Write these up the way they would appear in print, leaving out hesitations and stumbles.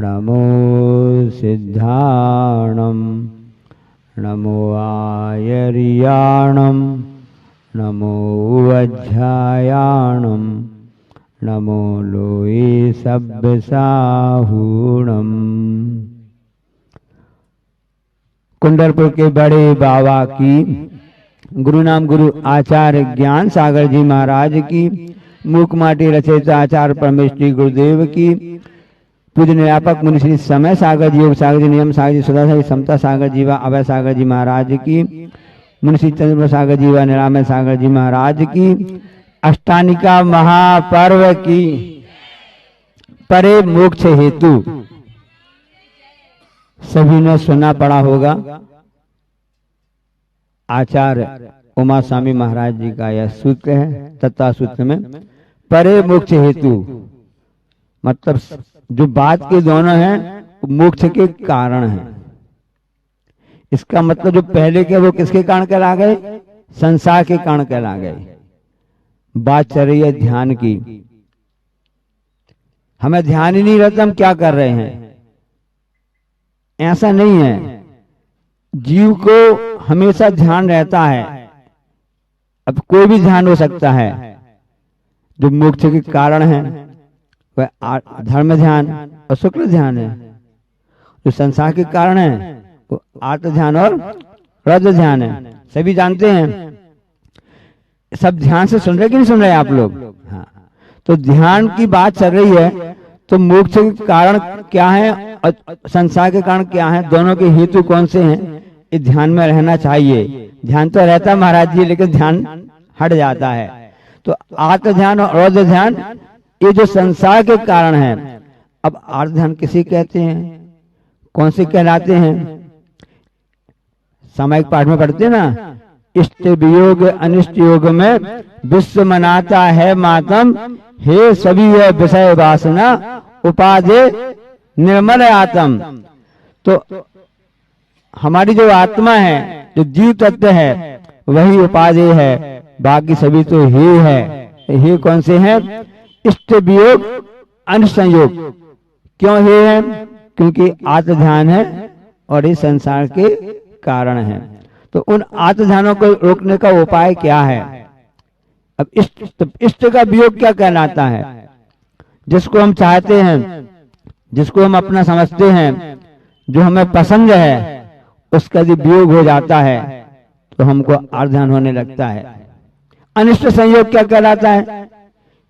नमो सिद्धाणम नमो आयर्याणम नमो वज्रायाणम नमो लोये सब्बसाहूणम। कुंडलपुर के बड़े बाबा की, गुरु नाम गुरु आचार्य ज्ञान सागर जी महाराज की, मूक माटी रचयिता आचार्य परमेश्वरी गुरुदेव की, पूज्य निरापक मुनि श्री समय सागर जी, योग सागर जी, नियम सागर जी, सुधा सागर जी, समता सागर जी व अभय सागर जी महाराज की, मुनि श्री चंद्र सागर जी व निरामय सागर जी महाराज की, अष्टानिका महापर्व की, परे मोक्ष हेतु सभी ने सुना पड़ा होगा। आचार्य उमा स्वामी महाराज जी का यह सूत्र है। तत्व सूत्र में परे मोक्ष हेतु मतलब जो बात के दोनों हैं मोक्ष के कारण हैं। इसका मतलब जो पहले के वो किसके कारण कहला गए? संसार के कारण कहला गए। बात चल रही है ध्यान की। हमें ध्यान ही नहीं रहता हम क्या कर रहे हैं। ऐसा नहीं है, जीव को हमेशा ध्यान रहता है। अब कोई भी ध्यान हो सकता है। जो मोक्ष के कारण है वह धर्म ध्यान और शुक्ल ध्यान है। जो संसार के कारण है वो आत्म ध्यान और रज ध्यान है। सभी जानते हैं। सब ध्यान से सुन रहे कि नहीं सुन रहे आप लोग? हाँ। तो ध्यान की बात चल रही है। तो मोक्ष के कारण क्या है और संसार के कारण क्या है, दोनों के हेतु कौन से हैं, ये ध्यान में रहना चाहिए। ध्यान तो रहता है महाराज जी, लेकिन ध्यान हट जाता है। तो आत्म ध्यान और रज ध्यान ये जो संसार के कारण है। अब आत्म ध्यान किसे कहते हैं, कौन से कहलाते हैं? सामायिक पाठ में पढ़ते ना, इष्ट वियोग अनिष्ट योग में विश्व मनाता है मातम, हे सभी है विषय वासना उपाधि निर्मल आत्म। तो हमारी जो आत्मा है, जो जीव तत्व है, वही उपाधि है। बाकी सभी तो हे है। हे कौन से हैं? इष्ट वियोग अनिष्ट संयोग। क्यों हे है? क्योंकि आत्म ध्यान है और इस संसार के कारण है। तो उन आत्म ध्यानों को रोकने का उपाय क्या है? अब इष्ट का वियोग क्या कहलाता है? जिसको हम चाहते हैं, जिसको हम अपना समझते हैं, जो हमें पसंद है, उसका यदि वियोग हो जाता है तो हमको आत्म ध्यान होने लगता है। अनिष्ट संयोग क्या कहलाता है?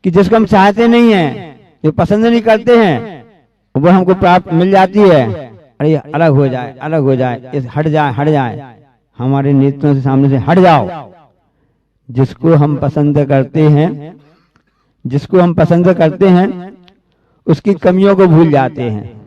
कि जिसको हम चाहते नहीं है, जो पसंद नहीं करते हैं, वो हमको प्राप्त मिल जाती है। अरे अलग हो जाए, अलग हो जाए, हट जाए, हट जाए, हमारे नेत्रों से सामने से हट जाओ। जिसको हम पसंद करते हैं, जिसको हम पसंद करते हैं, उसकी कमियों को भूल जाते हैं।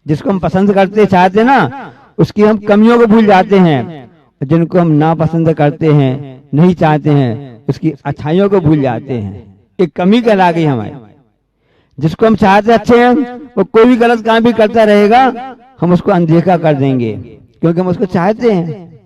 जिसको हम पसंद करते चाहते ना, उसकी हम कमियों को भूल जाते हैं। जिनको हम ना पसंद करते हैं, नहीं चाहते हैं, उसकी अच्छाइयों को भूल जाते हैं। एक कमी कहला गई हमारी। जिसको हम चाहते अच्छे हैं, वो कोई भी गलत काम भी करता रहेगा, हम उसको अनदेखा कर देंगे, क्योंकि हम उसको चाहते हैं।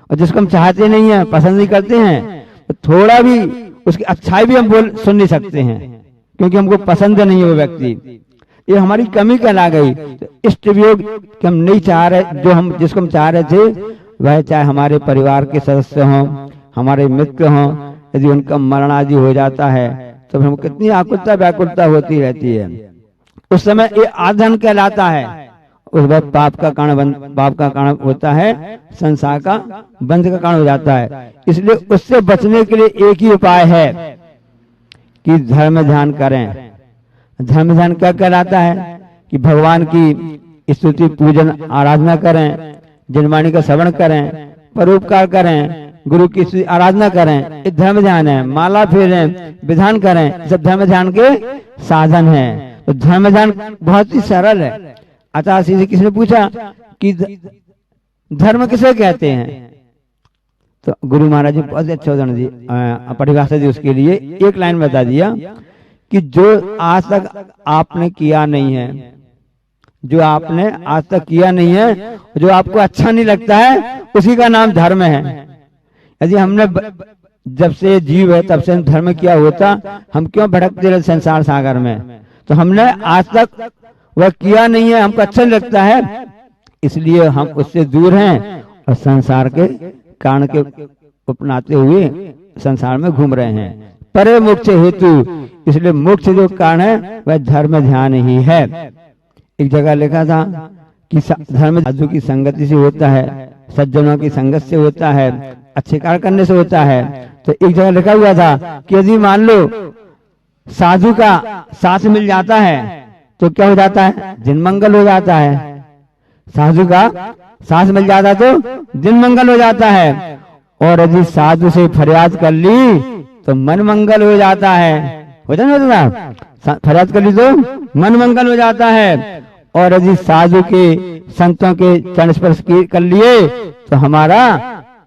और जिसको हम चाहते नहीं है, पसंद नहीं करते हैं, तो थोड़ा भी उसकी अच्छाई भी हम सुन नहीं सकते हैं, क्योंकि हमको पसंद नहीं है वो व्यक्ति। ये हमारी कमी कहला गई। तो इष्ट वियोग कि हम नहीं चाह रहे, जो हम जिसको हम चाह रहे थे, वह चाहे हमारे परिवार के सदस्य हों, हमारे मित्र हों, यदि उनका मरण आदि हो जाता है तो हम कितनी आकुलता व्याकुलता होती रहती है। उस समय ये आधन कहलाता है। उस वक्त पाप का कारण होता है, संसार का बंध का कारण हो जाता है। इसलिए उससे बचने के लिए एक ही उपाय है कि धर्म ध्यान करें। धर्म ध्यान क्या कहलाता है? कि भगवान की स्तुति पूजन आराधना करें, जनवाणी का श्रवण करें, परोपकार करें, गुरु की आराधना करें। ये धर्म ध्यान है। माला फेरें, विधान करें, सब धर्म ध्यान के साधन है। तो धर्म ध्यान बहुत ही सरल है। आचार्य से किसी ने पूछा कि धर्म किसे कहते हैं, तो गुरु महाराज जी बहुत अच्छा उदाहरण दी, परिभाषा दी उसके लिए। एक लाइन बता दिया कि जो आज तक आपने किया नहीं है, जो आपने आज तक किया नहीं है, जो आपको अच्छा नहीं लगता है, उसी का नाम धर्म है। यदि हमने जब से जीव है तब से धर्म किया होता, हम क्यों भटकते रहे संसार सागर में? तो हमने आज तक वह किया नहीं है, हमको अच्छा नहीं लगता है, इसलिए हम उससे दूर हैं और संसार के कारण के अपनाते हुए संसार में घूम रहे हैं। परे मोक्ष हेतु, इसलिए मोक्ष जो कारण है वह धर्म ध्यान ही है। एक जगह लिखा था कि धर्म साधु की संगति से होता है, सज्जनों की संगत से होता है, अच्छे कार्य करने से होता है। तो एक जगह लिखा हुआ था कि यदि मान लो साधु का साथ मिल जाता है तो क्या हो जाता है, दिन मंगल हो जाता है। साधु का साथ मिल जाता तो दिन मंगल हो जाता है, और यदि साधु से फरियाद कर ली तो मन मंगल हो जाता है। होता नहीं होता, फरियाद कर ली तो मन मंगल हो जाता है, और यदि साधु के संतों के चरण स्पर्श कर लिए तो हमारा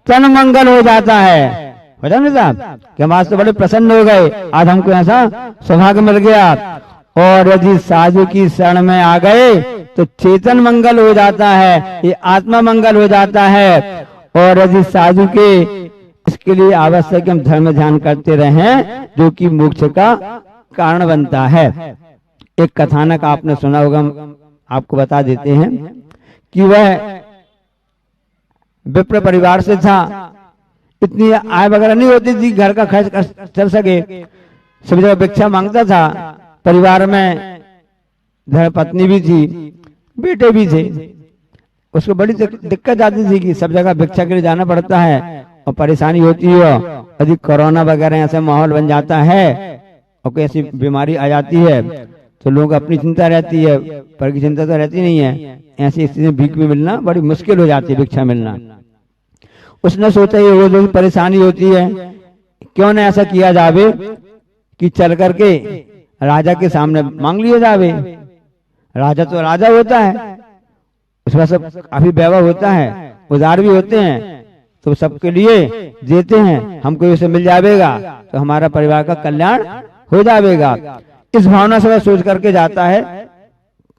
तन मंगल हो जाता है। होता नहीं था कि हम आज तो बड़े प्रसन्न हो गए, आज हमको ऐसा सौभाग्य मिल गया। और यदि साधु की शरण में आ गए तो चेतन मंगल हो जाता है, ये आत्मा मंगल हो जाता है। और यदि साधु के इसके लिए आवश्यक हम धर्म ध्यान करते रहें जो कि मोक्ष का कारण बनता है। एक कथानक आपने सुना होगा, आपको बता देते हैं कि वह विप्र परिवार से था, इतनी आय वगैरह नहीं होती थी घर का खर्च चल सके, सभी जगह भिक्षा मांगता था। परिवार में धर्मपत्नी भी थी, बेटे भी थे, उसको बड़ी दिक्कत आती थी कि सब जगह भिक्षा के लिए जाना पड़ता है और परेशानी होती है। यदि कोरोना वगैरह ऐसा माहौल बन जाता है और कोई ऐसी बीमारी आ जाती है तो लोगों को अपनी चिंता रहती है, पर की चिंता तो रहती नहीं है। ऐसी स्थिति में भीख में मिलना बड़ी मुश्किल हो जाती है, भिक्षा मिलना। उसने सोचा ये वो जो परेशानी होती है, क्यों न ऐसा किया जावे कि चल करके राजा के सामने मांग लिया जावे। राजा तो राजा होता है, उसमें सब काफी वैभव होता है, उदार भी होते हैं, तो सबके लिए देते हैं, हमको उसे मिल जाएगा तो हमारा परिवार का कल्याण हो जाएगा। इस भावना से वह सोच करके जाता है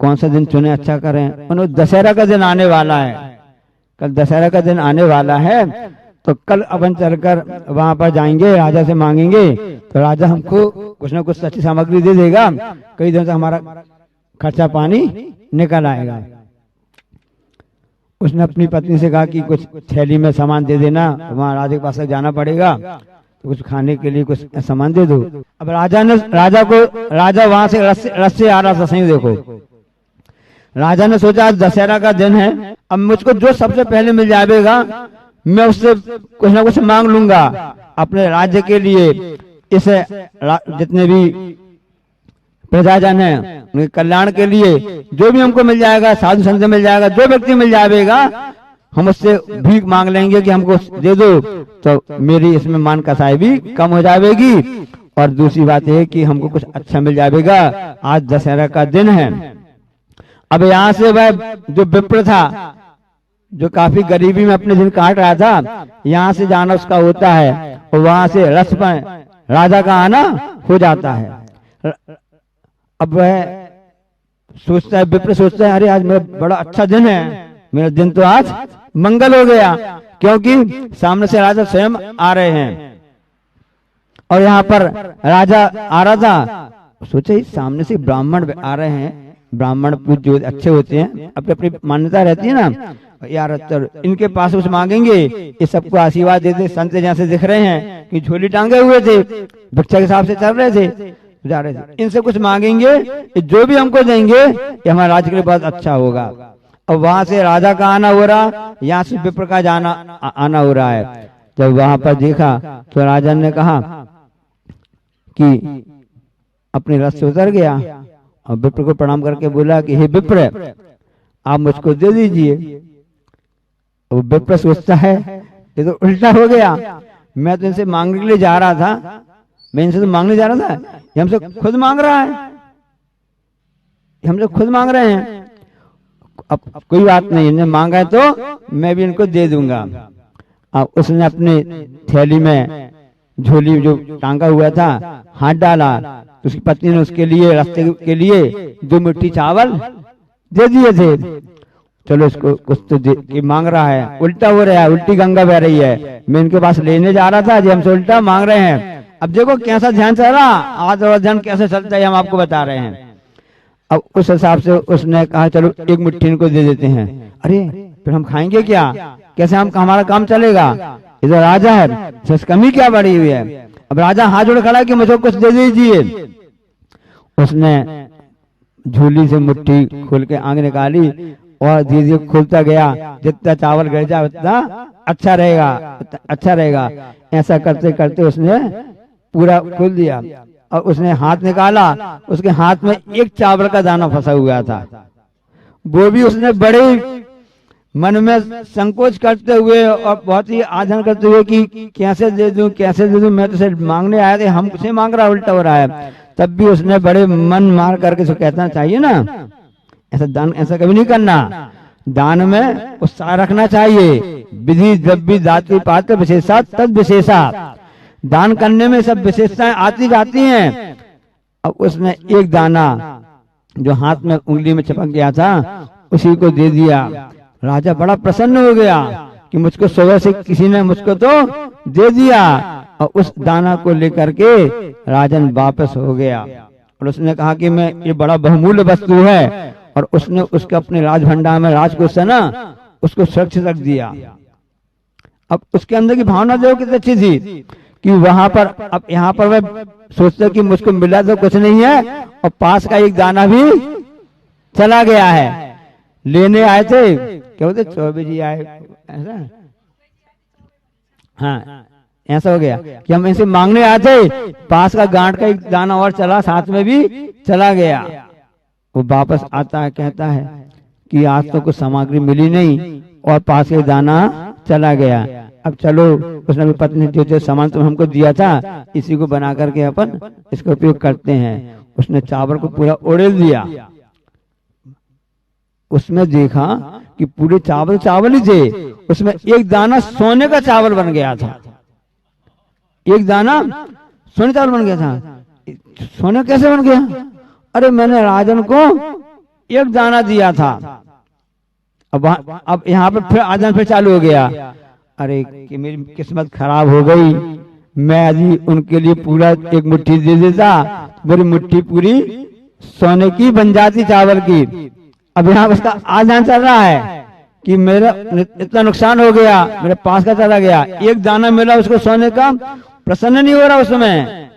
कौन सा दिन चुने, अच्छा करें। उन्होंने दशहरा का दिन आने वाला है, कल दशहरा का दिन आने वाला है, तो कल अपन चलकर वहां पर जाएंगे, राजा से मांगेंगे तो राजा हमको कुछ न कुछ अच्छी सामग्री दे देगा, कई दिन से हमारा खर्चा पानी निकल आएगा। उसने अपनी पत्नी से कहा कि कुछ थैली में सामान दे देना, वहां राजा के पास जाना पड़ेगा, तो कुछ खाने के लिए कुछ सामान दे दो। अब राजा वहां से रस से आ रहा था, सही देखो, राजा ने सोचा आज दशहरा का दिन है, अब मुझको जो सबसे पहले मिल जाएगा मैं उससे कुछ ना कुछ मांग लूंगा अपने राज्य के लिए। इसे जितने भी प्रजाजन है उनके कल्याण के लिए जो भी हमको मिल जाएगा, साधु संत मिल जाएगा, जो व्यक्ति मिल जाएगा, हम उससे भीख मांग लेंगे कि हमको दे दो, तो मेरी इसमें मान कसाई भी कम हो जाएगी। और दूसरी बात है कि हमको कुछ अच्छा मिल जाएगा, आज दशहरा का दिन है। अब यहाँ से वह जो विप्र था, जो काफी गरीबी में अपने दिन काट रहा था, यहाँ से जाना उसका होता है और वहां से रथ पर राजा का आना हो जाता है। अब वह सोचता है, विप्र सोचता है, अरे आज मेरा बड़ा अच्छा दिन है, मेरा दिन तो आज मंगल हो गया, क्योंकि सामने से राजा स्वयं आ रहे हैं और यहाँ पर राजा आ रहा था। सोचे सामने से ब्राह्मण आ रहे हैं, ब्राह्मण जो अच्छे होते हैं, अपनी अपनी मान्यता रहती है ना यार, इनके पास कुछ मांगेंगे, ये सबको आशीर्वाद देते। संत जैसे दिख रहे हैं कि झोली टांगे हुए थे, भिक्षा के हिसाब से चल रहे थे, जा रहे थे, इनसे कुछ मांगेंगे, जो भी हमको देंगे ये हमारे राज्य के लिए बहुत अच्छा होगा। अब वहां से राजा का आना हो रहा, यहाँ से विप्र का आना हो रहा है। जब वहां पर देखा तो राजा ने कहा कि अपने रथ से उतर गया और विप्र को प्रणाम करके बोला कि हे विप्र, आप मुझको दे दीजिए। वो विप्र सोचता है ये तो उल्टा हो गया, मैं तो इनसे मांगने के लिए जा रहा था, मैं इनसे तो मांगने जा रहा था, ये हमसे खुद मांग रहा है, हमसे खुद मांग रहे हैं। अब कोई बात नहीं, इन्हें मांगा है तो मैं भी इनको दे दूंगा। अब उसने अपने थैली में झोली जो टांगा हुआ था हाथ डाला, तो उसकी पत्नी ने उसके लिए रास्ते के लिए 2 मुट्ठी चावल दे दिए थे। चलो इसको कुछ तो दे मांग रहा है, उल्टा हो रहा है, उल्टी गंगा बह रही है। मैं इनके पास लेने जा रहा था, जो हमसे उल्टा मांग रहे हैं। अब देखो कैसा ध्यान चल रहा, आज और ध्यान कैसे चलता है हम आपको बता रहे हैं। अब उस हिसाब से उसने कहा चलो एक मुट्ठी इनको दे देते हैं। अरे फिर हम खाएंगे क्या, कैसे हम हमारा काम चलेगा, इधर राजा है, जिस कमी क्या बढ़ी हुई है। अब राजा हाथ जोड़ खड़ा कि मुझे कुछ दे दीजिए। उसने झोली से मुट्ठी खोल के आंख निकाली और धीरे धीरे खोलता गया, जितना चावल गिर जाए उतना अच्छा रहेगा, अच्छा रहेगा। ऐसा करते करते उसने पूरा खोल दिया और उसने हाथ निकाला, उसके हाथ में एक चावल का दाना फंसा हुआ था। वो भी उसने बड़े मन में संकोच करते हुए और बहुत ही आधन करते हुए कि कैसे दे दूं, कैसे दे दूं, मैं तो सिर्फ मांगने आया था, हमसे मांग रहा, उल्टा हो रहा है। तब भी उसने बड़े मन मार करके उसको कहना चाहिए ना, ऐसा दान ऐसा कभी नहीं करना, दान में उत्साह रखना चाहिए। विधि द्रव्य दाति पात्र विशेषा तद विशेषा, दान करने में सब विशेषताएं आती जाती हैं। अब उसने एक दाना जो हाथ में उंगली में चिपक गया था उसी को दे दिया। राजा बड़ा प्रसन्न हो गया कि मुझको सुबह से किसी ने मुझको तो दे दिया, और उस दाना को लेकर के राजन वापस हो गया। और उसने कहा कि मैं ये बड़ा बहुमूल्य वस्तु है, और उसने उसके अपने राज भंडार में राजकोष से ना उसको सुरक्षित रख दिया। अब उसके अंदर की भावना देखो कितनी अच्छी थी कि वहां पर, अब यहाँ पर वह सोचते कि मुझको मिला तो कुछ नहीं है और पास का एक दाना भी चला गया है। लेने आए थे, क्या बोलते, चौबे जी आए, ऐसा, हाँ ऐसा हो गया कि हम इनसे मांगने आए थे, पास का गांठ का एक दाना और चला, साथ में भी चला गया। वो वापस आता है, कहता है कि आज तो कुछ सामग्री मिली नहीं और पास के दाना चला गया। अब चलो, उसने अपनी पत्नी जो सामान तुम हमको दिया था इसी को बना करके अपन इसका उपयोग करते हैं। उसने चावल को पूरा उड़ेल दिया। उसमें देखा कि पूरे चावल चावल ही थे, उसमें एक दाना सोने का चावल बन गया था। एक दाना सोने चावल बन गया था। सोने कैसे बन गया? अरे मैंने राजन को एक दाना दिया था। अब यहाँ पर फिर आदन फिर चालू हो गया। अरे कि मेरी किस्मत खराब हो गई, मैं अभी उनके लिए पूरा एक मुट्ठी दे देता, मेरी मुट्ठी पूरी सोने की बन जाती, चावल की। अब यहाँ उसका आदान चल रहा है कि मेरा इतना नुकसान हो गया, मेरे पास का चला गया, एक दाना मिला उसको सोने का, प्रसन्न नहीं हो रहा उसमें,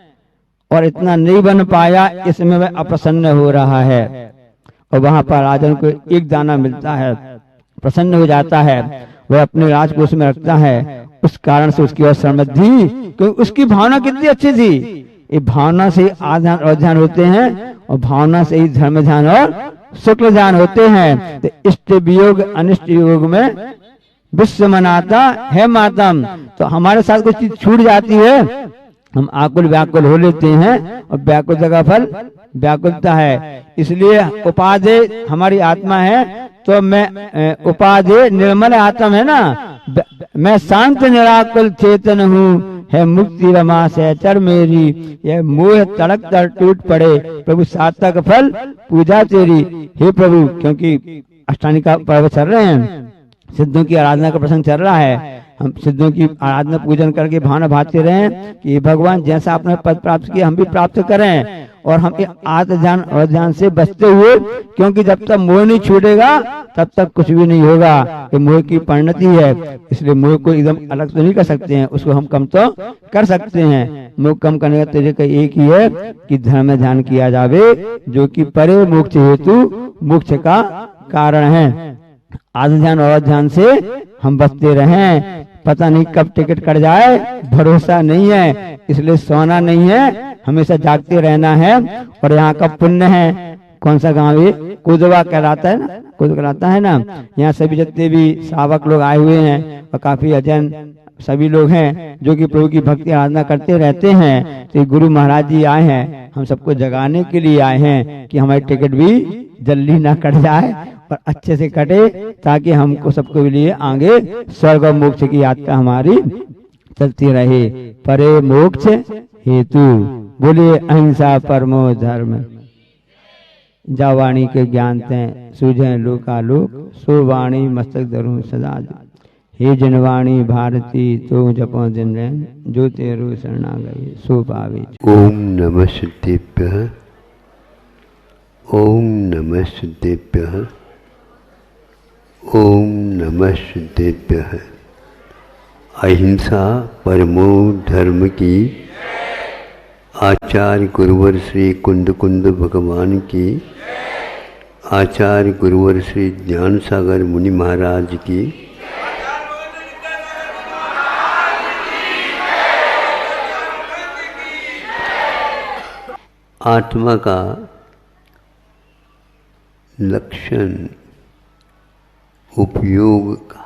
और इतना नहीं बन पाया इसमें वह अप्रसन्न हो रहा है। और वहां पर राजन को एक दाना मिलता है, प्रसन्न हो जाता है, वह अपने राजकोष में रखता है। उस कारण से उसकी और समृद्धि, क्योंकि उसकी भावना कितनी अच्छी थी। ये भावना से आध्यान और ध्यान होते हैं, और भावना से ही धर्म ध्यान और शुक्ल ध्यान होते हैं। तो इष्ट वियोग अनिष्ट योग में विश्व मनाता है मातम। तो हमारे साथ कुछ चीज छूट जाती है, हम आकुल व्याकुल हो लेते हैं, और व्याकुलता का फल व्याकुलता है। इसलिए उपाधि हमारी आत्मा है, तो मैं उपाधि निर्मल आत्म है ना, मैं शांत निराकुल चेतन हूँ, है मुक्ति रमा सहचर मेरी, यह मोह तड़क तर टूट पड़े, प्रभु सार्थक फल पूजा तेरी। हे प्रभु, क्योंकि अष्टांगी का पर्व चल रहे हैं, सिद्धों की आराधना का प्रसंग चल रहा है, हम सिद्धों की आराधना पूजन करके भावना भाते रहें कि भगवान जैसा आपने पद प्राप्त किया हम भी प्राप्त करें, और हम आत्म ध्यान और ध्यान से बचते हुए, क्योंकि जब तक मोह नहीं छूटेगा तब तक कुछ भी नहीं होगा। ये मोह की परिणति है, इसलिए मोह को एकदम अलग तो नहीं कर सकते हैं, उसको हम कम तो कर सकते हैं। मोह कम करने का तरीका एक ही है कि धर्म में ध्यान किया जावे, जो कि परे मोक्ष हेतु मोक्ष का कारण है। आत्म ध्यान और ध्यान से हम बचते रहें, पता नहीं कब टिकट कट जाए, भरोसा नहीं है, इसलिए सोना नहीं है, हमेशा जागते रहना है। और यहाँ का पुण्य है, कौन सा गांव है, कुदवा कहलाता है ना, कुद कहलाता है ना। यहाँ सभी जितने भी श्रावक लोग आए हुए हैं और काफी अजन सभी लोग हैं जो कि प्रभु की भक्ति आराधना करते रहते हैं। तो गुरु महाराज जी आए हैं, हम सबको जगाने के लिए आए हैं कि हमारी टिकट भी जल्दी ना कट जाए और अच्छे से कटे, ताकि हमको सबको लिए आगे स्वर्ग और मोक्ष की यात्रा हमारी चलती रहे। परे मोक्ष हेतु बोलिए अहिंसा परमो धर्म, जा वाणी के ज्ञान तें सूझे लोकालोक, सो वाणी मस्तक धरूं सदा। हे जनवाणी भारती तो जपो दिन रैन, जो तेरू शरणा गई सो पावे। ओम नमः शिवाय। ओम नमः सिद्धेभ्यः। ओम नमः सिद्धेभ्यः। अहिंसा परमो धर्म की। आचार्य गुरुवर श्री कुंद कुंद भगवान की। आचार्य गुरुवर श्री ज्ञान सागर मुनि महाराज की। आत्मा का लक्षण उपयोग का।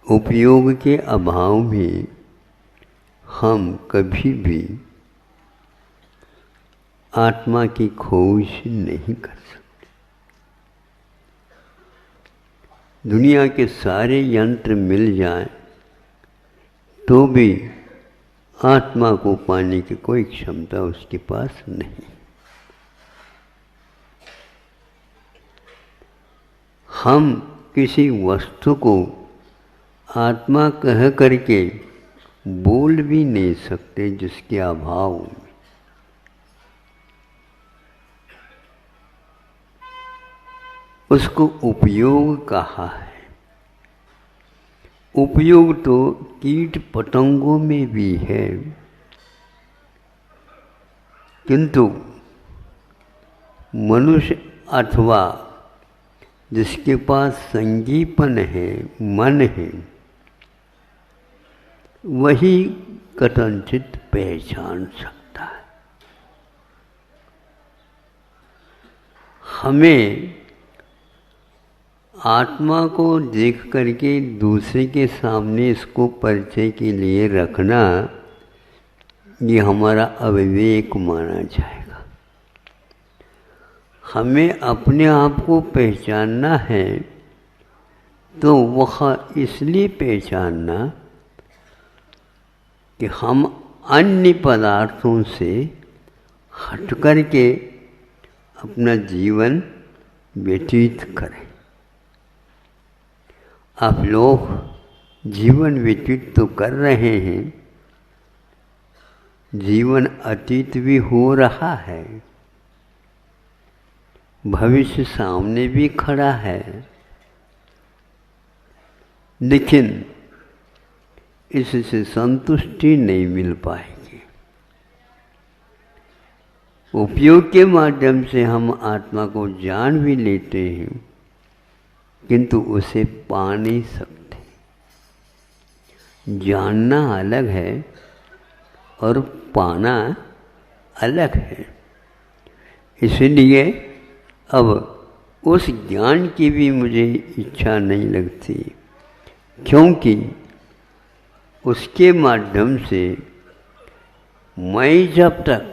उपयोग के अभाव में हम कभी भी आत्मा की खोज नहीं कर सकते। दुनिया के सारे यंत्र मिल जाएं तो भी आत्मा को पाने की कोई क्षमता उसके पास नहीं। हम किसी वस्तु को आत्मा कह करके बोल भी नहीं सकते जिसके अभाव में। उसको उपयोग कहा है। उपयोग तो कीट पतंगों में भी है, किंतु मनुष्य अथवा जिसके पास संजीवन है, मन है, वही कथनचित पहचान सकता है। हमें आत्मा को देख करके दूसरे के सामने इसको परिचय के लिए रखना, ये हमारा अविवेक माना जाएगा। हमें अपने आप को पहचानना है तो वह इसलिए पहचानना कि हम अन्य पदार्थों से हट करके अपना जीवन व्यतीत करें। आप लोग जीवन व्यतीत तो कर रहे हैं, जीवन अतीत भी हो रहा है, भविष्य सामने भी खड़ा है, लेकिन इससे संतुष्टि नहीं मिल पाएगी। उपयोग के माध्यम से हम आत्मा को जान भी लेते हैं, किंतु उसे पा नहीं सकते। जानना अलग है और पाना अलग है। इसलिए अब उस ज्ञान की भी मुझे इच्छा नहीं लगती, क्योंकि उसके माध्यम से मैं जब तक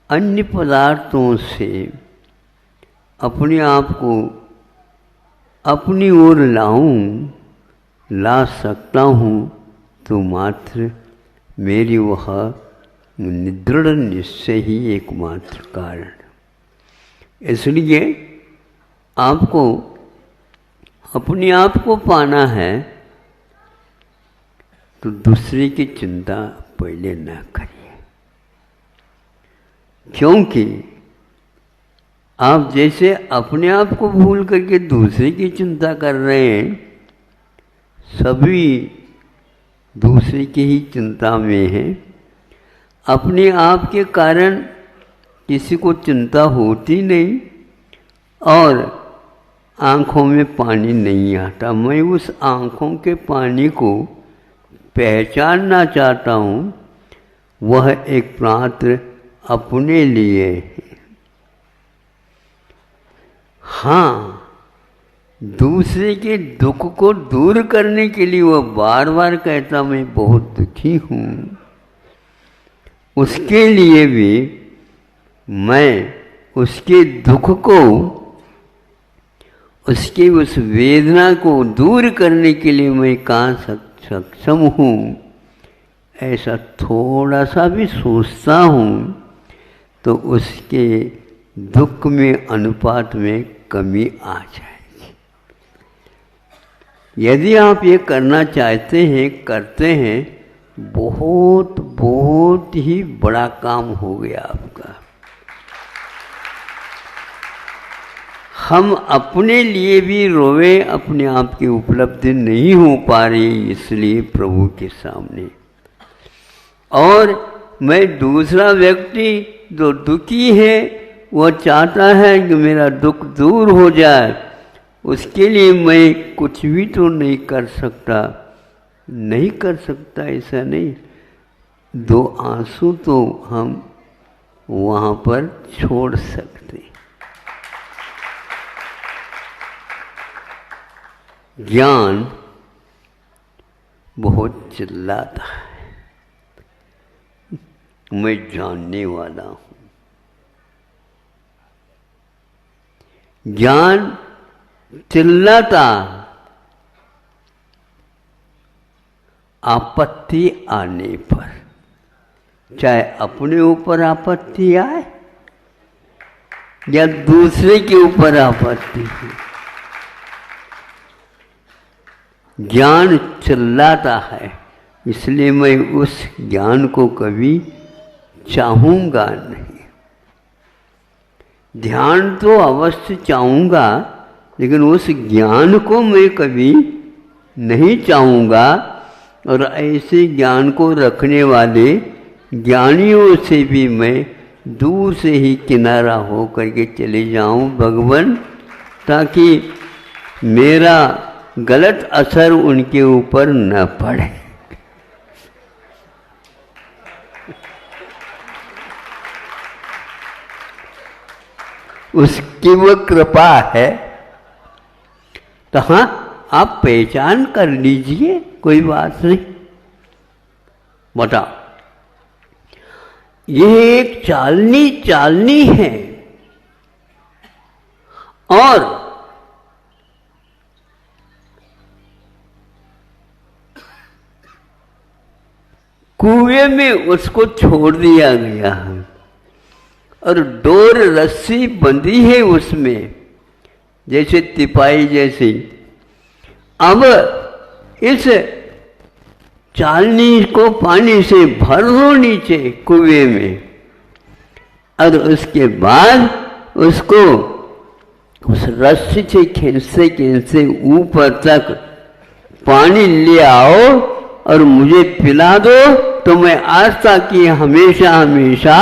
अन्य पदार्थों से अपने आप को अपनी ओर ला सकता हूँ तो मात्र मेरी वह दृढ़ निश्चय ही एकमात्र कारण। इसलिए आपको अपने आप को पाना है तो दूसरे की चिंता पहले न करिए, क्योंकि आप जैसे अपने आप को भूल करके दूसरे की चिंता कर रहे हैं, सभी दूसरे की ही चिंता में हैं। अपने आप के कारण किसी को चिंता होती नहीं और आँखों में पानी नहीं आता। मैं उस आँखों के पानी को पहचानना चाहता हूँ, वह एक मात्र अपने लिए है। हाँ, दूसरे के दुख को दूर करने के लिए वह बार बार कहता मैं बहुत दुखी हूँ, उसके लिए भी मैं उसके दुख को, उसकी उस वेदना को दूर करने के लिए मैं कहाँ सक्षम हूँ, ऐसा थोड़ा सा भी सोचता हूँ तो उसके दुख में अनुपात में कमी आ जाएगी। यदि आप ये करना चाहते हैं, करते हैं, बहुत बहुत ही बड़ा काम हो गया आपका। हम अपने लिए भी रोवे, अपने आप की उपलब्धि नहीं हो पा रही इसलिए प्रभु के सामने। और मैं दूसरा व्यक्ति जो दुखी है, वह चाहता है कि मेरा दुख दूर हो जाए, उसके लिए मैं कुछ भी तो नहीं कर सकता। नहीं कर सकता ऐसा नहीं, 2 आंसू तो हम वहाँ पर छोड़ सकते। ज्ञान बहुत चिल्लाता है, मैं जानने वाला हूँ। ज्ञान चिल्लाता आपत्ति आने पर, चाहे अपने ऊपर आपत्ति आए या दूसरे के ऊपर आपत्ति है, ज्ञान चिल्लाता है। इसलिए मैं उस ज्ञान को कभी चाहूँगा नहीं। ध्यान तो अवश्य चाहूँगा, लेकिन उस ज्ञान को मैं कभी नहीं चाहूँगा। और ऐसे ज्ञान को रखने वाले ज्ञानियों से भी मैं दूर से ही किनारा हो करके चले जाऊँ भगवान, ताकि मेरा गलत असर उनके ऊपर न पड़े। उसकी वो कृपा है। तो हाँ, आप पहचान कर लीजिए, कोई बात नहीं। बताओ, यह एक चालनी है और कुएं में उसको छोड़ दिया गया है और डोर रस्सी बंधी है उसमें, जैसे तिपाई जैसी। अब इस चालनी को पानी से भर दो नीचे कुएं में, और उसके बाद उसको उस रस्सी से खींचते खींचते ऊपर तक पानी ले आओ और मुझे पिला दो, तो मैं आज तक की हमेशा हमेशा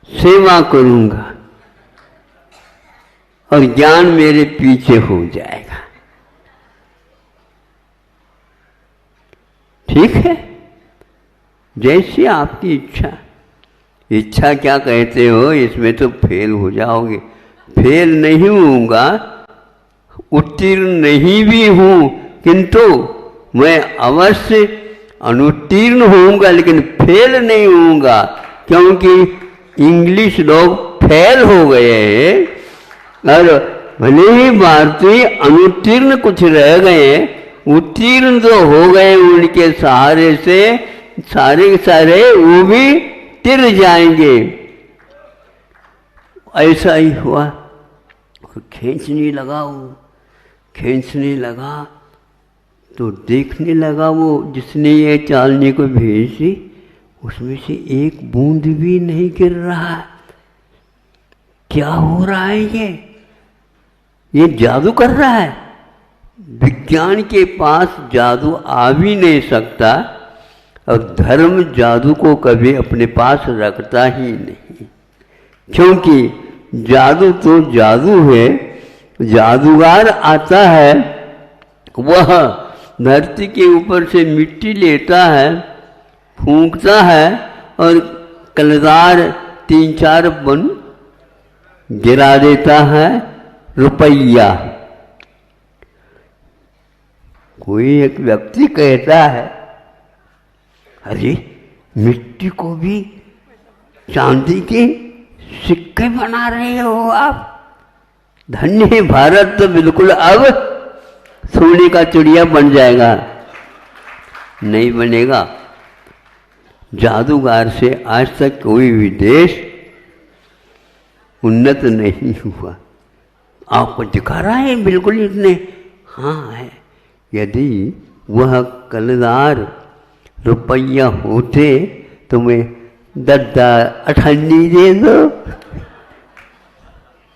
सेवा करूंगा और ज्ञान मेरे पीछे हो जाएगा। ठीक है, जैसी आपकी इच्छा। इच्छा क्या कहते हो, इसमें तो फेल हो जाओगे। फेल नहीं होऊंगा, उत्तीर्ण नहीं भी हूं, किंतु मैं अवश्य अनुत्तीर्ण होऊंगा, लेकिन फेल नहीं होऊंगा, क्योंकि इंग्लिश लोग फेल हो गए हैं और भले ही भारतीय अनुत्तीर्ण कुछ रह गए, उत्तीर्ण तो हो गए। उनके सहारे से सारे के सारे वो भी तिर जाएंगे। ऐसा ही हुआ। और खींचने लगा, वो खींचने लगा तो देखने लगा वो जिसने ये चालनी को भेजी, उसमें से एक बूंद भी नहीं गिर रहा। क्या हो रहा है? ये जादू कर रहा है। विज्ञान के पास जादू आ भी नहीं सकता और धर्म जादू को कभी अपने पास रखता ही नहीं, क्योंकि जादू तो जादू है। जादूगर आता है, वह धरती के ऊपर से मिट्टी लेता है, फूंकता है और कलदार 3-4 बन गिरा देता है रुपया। कोई एक व्यक्ति कहता है, अरे मिट्टी को भी चांदी के सिक्के बना रहे हो आप। धन्य है भारत, तो बिल्कुल अब सोने का चिड़िया बन जाएगा। नहीं बनेगा। जादूगर से आज तक कोई भी देश उन्नत नहीं हुआ। आपको दिखा रहा है बिल्कुल इतने कहाँ है? यदि वह कलदार रुपया होते तो मैं दद्दा अठन्नी दे दो।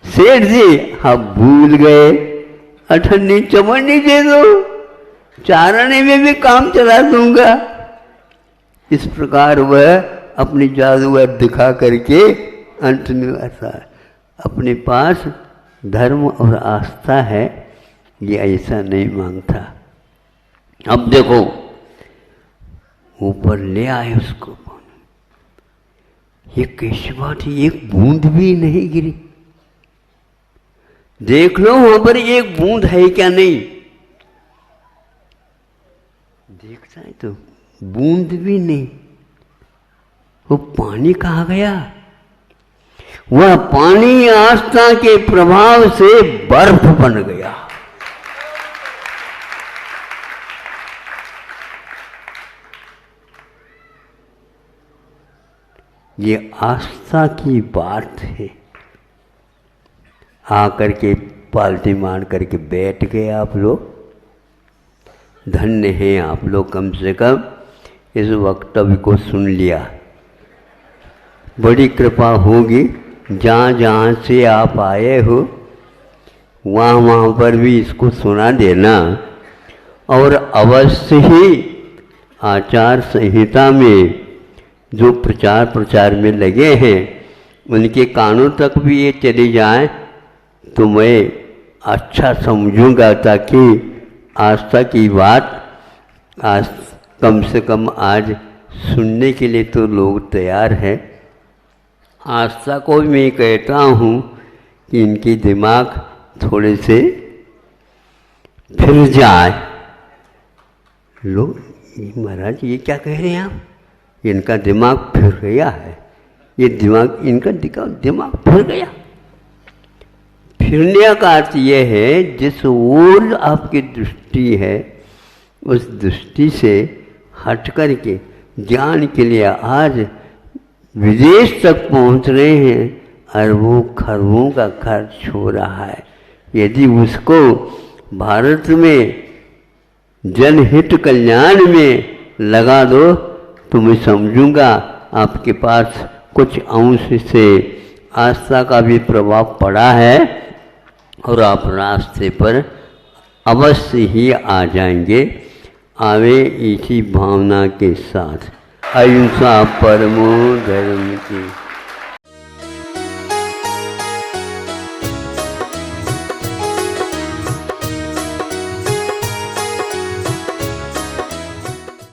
सेठ जी हम भूल गए, अठन्नी चवन्नी दे दो, चारने में भी काम चला दूंगा। इस प्रकार वह अपनी जादूगर दिखा करके अंत में ऐसा अपने पास धर्म और आस्था है, ये ऐसा नहीं मांगता। अब देखो ऊपर ले आए उसको, ये कैसी बात है, एक बूंद भी नहीं गिरी। देख लो वहां पर एक बूंद है क्या नहीं, देखता है तो बूंद भी नहीं। वो पानी कहाँ गया? वह पानी आस्था के प्रभाव से बर्फ बन गया। ये आस्था की बात है। आकर के पालती मार करके बैठ गए आप लोग। धन्य हैं आप लोग, कम से कम इस वक्तव्य को सुन लिया। बड़ी कृपा होगी, जहाँ जहाँ से आप आए हो वहाँ वहाँ पर भी इसको सुना देना। और अवश्य ही आचार संहिता में जो प्रचार प्रचार में लगे हैं उनके कानों तक भी ये चली जाए तो मैं अच्छा समझूंगा, ताकि आस्था की बात आज कम से कम आज सुनने के लिए तो लोग तैयार हैं। आस्था को मैं कहता हूँ कि इनके दिमाग थोड़े से फिर जाए। लोग महाराज ये क्या कह रहे हैं आप, इनका दिमाग फिर गया है, ये दिमाग इनका दिमाग फिर गया। फिरने का अर्थ ये है जिस ओर आपकी दृष्टि है उस दृष्टि से हट कर के ज्ञान के लिए आज विदेश तक पहुंच रहे हैं, अरबों खरबों का खर्च हो रहा है। यदि उसको भारत में जनहित कल्याण में लगा दो तो मैं समझूंगा आपके पास कुछ अंश से आस्था का भी प्रभाव पड़ा है और आप रास्ते पर अवश्य ही आ जाएंगे। आवे इसी भावना के साथ। अहिंसा परमो धर्म की।